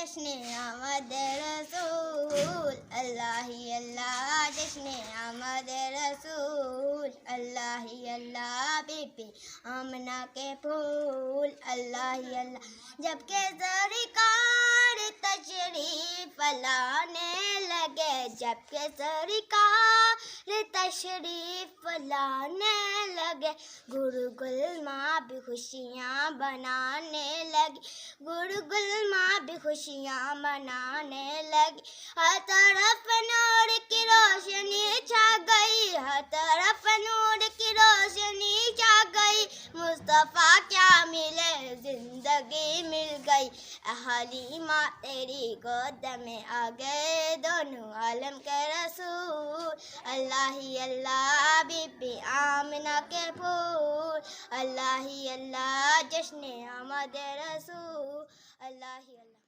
جشن آمد رسول اللہ ہی اللہ، جشن آمد رسول اللہ ہی اللہ، بی بی آمنہ کے پھول اللہ ہی اللہ، جب کہ سرکار تشریف لانے لگے، جب کہ سرکار تشریف لانے لگے، گل ماں بھی خوشیاں بنانے لگی، گل ماں بھی خوشیاں منانے لگی، ہر طرف نور کی روشنی چھا گئی، ہر طرف نور کی روشنی چھا گئی، مصطفیٰ کیا ملے زندگی مل گئی، حلیمہ تیری گود میں آ گئے دونوں عالم کے رسول اللہ ہی اللہ، بی بی آمنہ کے پھول اللہ ہی اللہ، جشن آمد رسول اللہ ہی اللہ۔